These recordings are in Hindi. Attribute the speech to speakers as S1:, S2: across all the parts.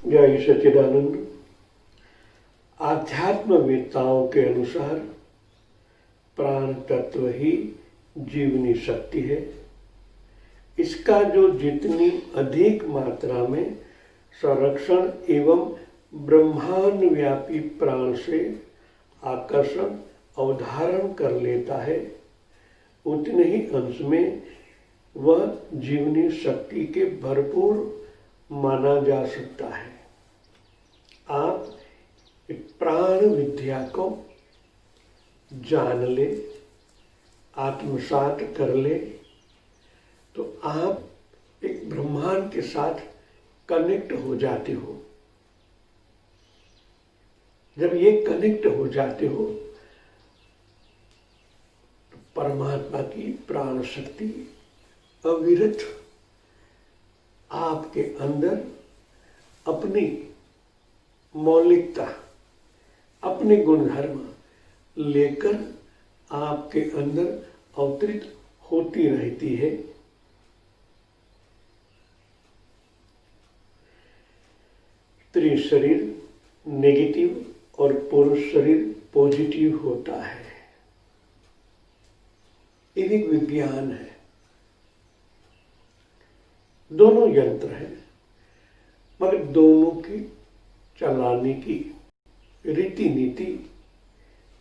S1: जय सच्चिदानंद। आध्यात्मवेत्ताओं के अनुसार प्राण तत्व ही जीवनी शक्ति है। इसका जो जितनी अधिक मात्रा में संरक्षण एवं ब्रह्मांड व्यापी प्राण से आकर्षण अवधारण कर लेता है, उतने ही अंश में वह जीवनी शक्ति के भरपूर माना जा सकता है। आप प्राण विद्या को जान ले, आत्मसात कर ले, तो आप एक ब्रह्मांड के साथ कनेक्ट हो जाते हो। जब ये कनेक्ट हो जाते हो तो परमात्मा की प्राण शक्ति अविरत आपके अंदर अपनी मौलिकता, अपने गुणधर्म लेकर आपके अंदर अवतरित होती रहती है। स्त्री शरीर नेगेटिव और पुरुष शरीर पॉजिटिव होता है। ये एक विज्ञान है। दोनों यंत्र हैं, मगर दोनों की चलाने की रीति नीति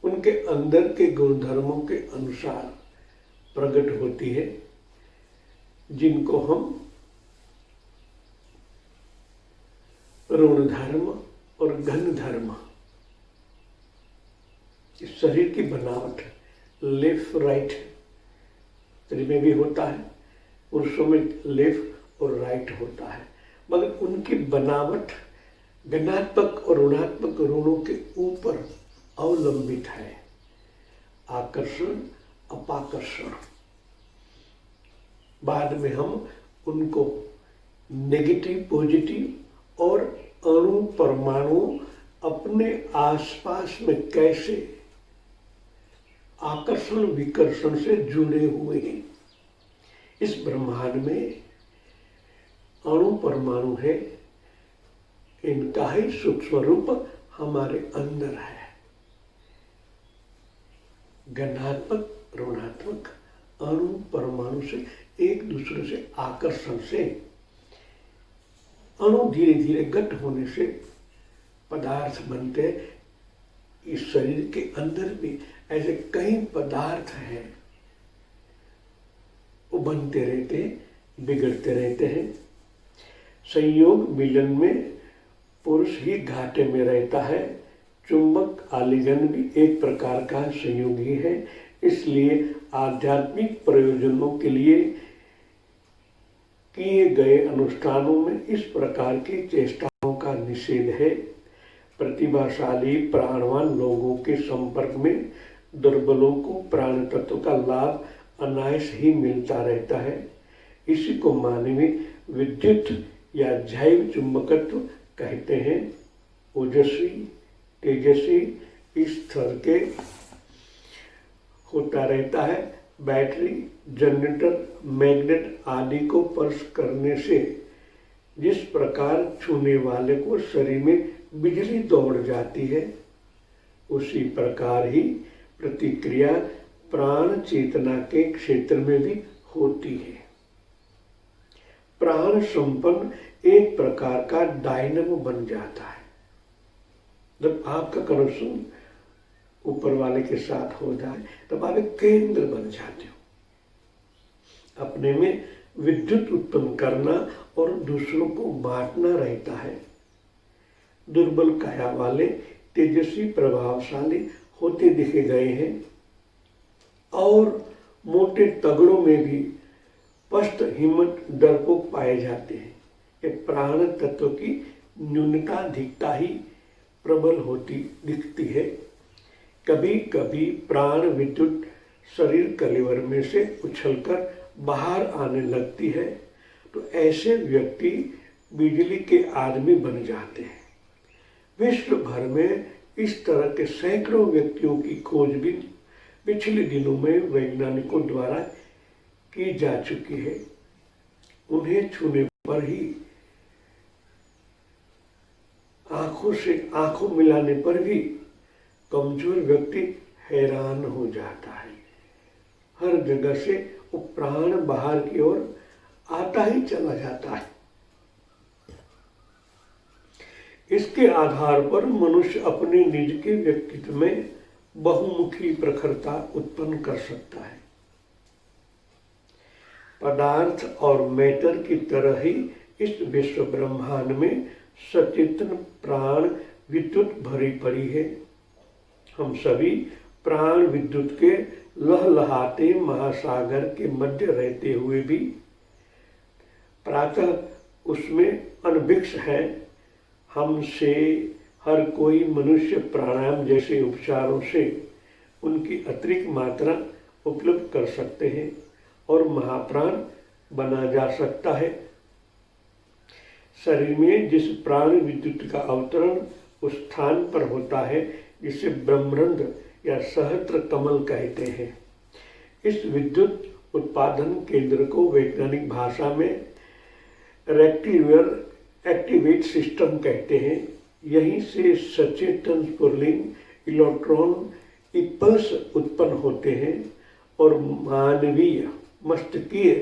S1: उनके अंदर के गुणधर्मों के अनुसार प्रकट होती है, जिनको हम ऋण धर्म और घन धर्म, इस शरीर की बनावट लेफ्ट राइट स्त्री में भी होता है, पुरुषों में लेफ्ट और राइट होता है, मगर उनकी बनावट धनात्मक और ऋणात्मक ऋणों के ऊपर अवलंबित है। आकर्षण अपाकर्षण, बाद में हम उनको नेगेटिव पॉजिटिव और अणु परमाणु अपने आसपास में कैसे आकर्षण विकर्षण से जुड़े हुए हैं। इस ब्रह्मांड में अणु परमाणु है, इनका ही सूक्ष्म रूप हमारे अंदर है। धनात्मक ऋणात्मक अणु परमाणु से एक दूसरे से आकर्षण से, अणु धीरे धीरे गठ होने से पदार्थ बनते हैं। इस शरीर के अंदर भी ऐसे कई पदार्थ हैं, वो बनते रहते हैं, बिगड़ते रहते हैं। संयोग मिलन में पुरुष ही घाटे में रहता है। चुंबक आलिंगन भी एक प्रकार का संयोग ही है। इसलिए आध्यात्मिक प्रयोजनों के लिए किए गए अनुष्ठानों में इस प्रकार की चेष्टाओं का निषेध है। प्रतिभाशाली प्राणवान लोगों के संपर्क में दुर्बलों को प्राण तत्व का लाभ अनायास ही मिलता रहता है। इसी को मानवीय विद्युत या जैव चुंबकत्व कहते हैं। ओजस्वी तेजस्वी इस स्तर के होता रहता है। बैटरी जनरेटर मैग्नेट आदि को स्पर्श करने से जिस प्रकार छूने वाले को शरीर में बिजली दौड़ जाती है, उसी प्रकार ही प्रतिक्रिया प्राण चेतना के क्षेत्र में भी होती है। प्राण संपन्न एक प्रकार का डायनमो बन जाता है। जब आपका कनेक्शन ऊपर वाले के साथ हो जाए तब आप एक केंद्र बन जाते हो। अपने में विद्युत उत्पन्न करना और दूसरों को बांटना रहता है। दुर्बल काया वाले तेजस्वी प्रभावशाली होते दिखे गए हैं और मोटे तगड़ों में भी स्पष्ट हिम्मत डरपोक पाए जाते हैं। ये प्राण तत्व की न्यूनताधिकता ही प्रबल होती दिखती है। कभी कभी प्राण विद्युत शरीर कलेवर में से उछलकर बाहर आने लगती है, तो ऐसे व्यक्ति बिजली के आदमी बन जाते हैं। विश्व भर में इस तरह के सैकड़ों व्यक्तियों की खोजबीन पिछले दिनों में वैज्ञानिकों द्वारा की जा चुकी है। उन्हें छूने पर ही आंखों से आंखों मिलाने पर भी कमजोर व्यक्ति हैरान हो जाता है। हर जगह से वो प्राण बाहर की ओर आता ही चला जाता है। इसके आधार पर मनुष्य अपने निज के व्यक्तित्व में बहुमुखी प्रखरता उत्पन्न कर सकता है। पदार्थ और मैटर की तरह ही इस विश्व ब्रह्मांड में सचेतन प्राण विद्युत भरी पड़ी है। हम सभी प्राण विद्युत के लहलहाते महासागर के मध्य रहते हुए भी प्रातः उसमें अनभिक्ष है। हमसे हर कोई मनुष्य प्राणायाम जैसे उपचारों से उनकी अतिरिक्त मात्रा उपलब्ध कर सकते हैं और महाप्राण बना जा सकता है। शरीर में जिस प्राण विद्युत का अवतरण उस स्थान पर होता है जिसे ब्रह्मरंध्र या सहस्त्र कमल कहते हैं। इस विद्युत उत्पादन केंद्र को वैज्ञानिक भाषा में रेक्टिलियर एक्टिवेट सिस्टम कहते हैं। यहीं से सचेतन स्फुरलिंग इलेक्ट्रॉन इम्पल्स उत्पन्न होते हैं और मानवीय मस्तिष्कीय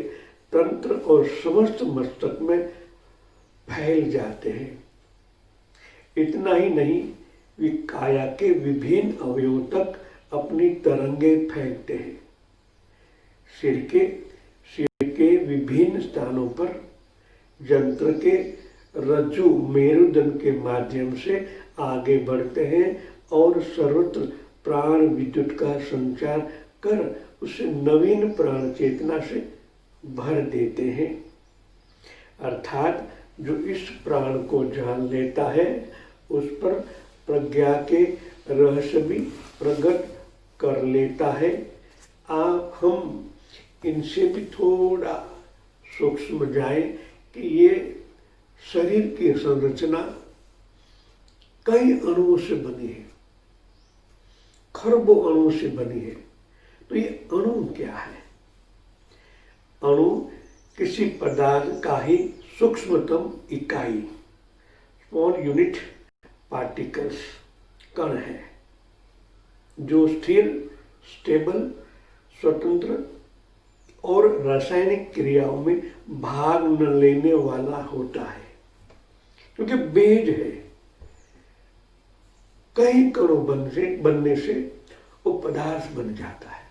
S1: तंत्र और समस्त मस्तक में फैल जाते हैं। इतना ही नहीं, वे काया के विभिन्न अवयवों तक अपनी तरंगे फेंकते हैं। सिर के विभिन्न स्थानों पर यंत्र के रज्जु मेरुदंड के माध्यम से आगे बढ़ते हैं और सर्वत्र प्राण विद्युत का संचार कर उसे नवीन प्राण चेतना से भर देते हैं। अर्थात जो इस प्राण को जान लेता है उस पर प्रज्ञा के रहस्य भी प्रकट कर लेता है। आप हम इनसे भी थोड़ा सूक्ष्म जाए कि ये शरीर की संरचना कई अणुओं से बनी है, खरबों अणुओं से बनी है। तो ये अणु क्या है? अणु किसी पदार्थ का ही सूक्ष्मतम इकाई, स्मॉल यूनिट पार्टिकल्स, कण है जो स्थिर, स्टेबल, स्वतंत्र और रासायनिक क्रियाओं में भाग न लेने वाला होता है। क्योंकि बेज है, कई कणों बनने से वो पदार्थ बन जाता है।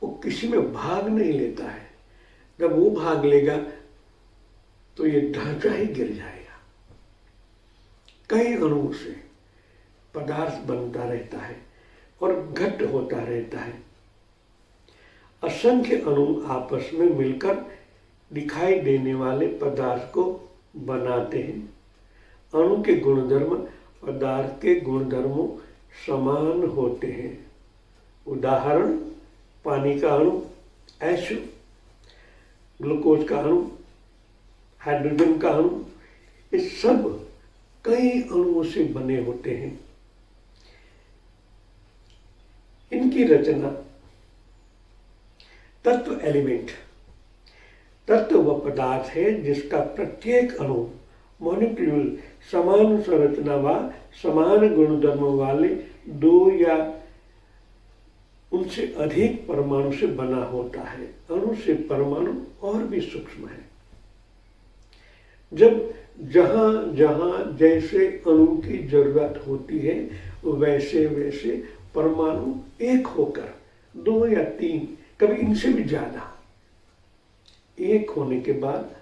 S1: वो किसी में भाग नहीं लेता है। जब वो भाग लेगा तो ये ढांचा ही गिर जाएगा। कई अणुओं से पदार्थ बनता रहता है और घट होता रहता है। असंख्य अणु आपस में मिलकर दिखाई देने वाले पदार्थ को बनाते हैं। अणु के गुणधर्म पदार्थ के गुणधर्मों समान होते हैं। उदाहरण, पानी का अणु H, ग्लूकोज का अणु, हाइड्रोजन का अणु, ये सब कई अणुओं से बने होते हैं। इनकी रचना तत्व एलिमेंट, तत्व वह पदार्थ है जिसका प्रत्येक अणु मॉलिक्यूल समान संरचना व समान गुणधर्म वाले दो या उनसे अधिक परमाणु से बना होता है। अणु से परमाणु और भी सूक्ष्म है। जब जहां जहां जैसे अणु की जरूरत होती है वैसे वैसे परमाणु एक होकर 2 या 3, कभी इनसे भी ज्यादा एक होने के बाद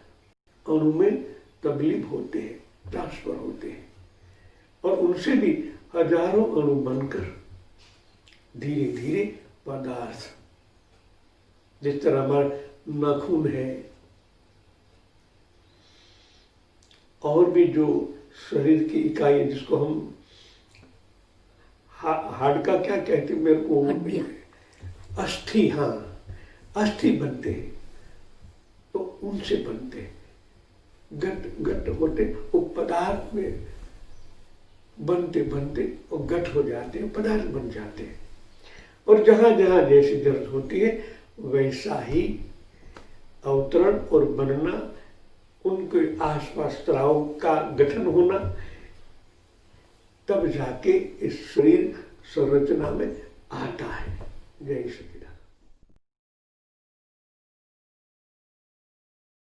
S1: अणु में तब्दील होते हैं, ट्रांसफर होते हैं और उनसे भी हजारों अणु बनकर धीरे धीरे पदार्थ, जिस तरह हमारा नाखून है और भी जो शरीर की इकाई है जिसको हम हार्ड का क्या कहते हैं, मेरे को अस्थि, हाँ अस्थि बनते हैं तो उनसे बनते हैं। गट होते वो पदार्थ में बनते बनते वो गट हो जाते हैं, पदार्थ बन जाते हैं। और जहां जहां जैसी जरूरत होती है वैसा ही अवतरण और बनना उनके आसपास स्त्राव का गठन होना, तब जाके इस शरीर संरचना में आता है। जय सच्चिदानंद।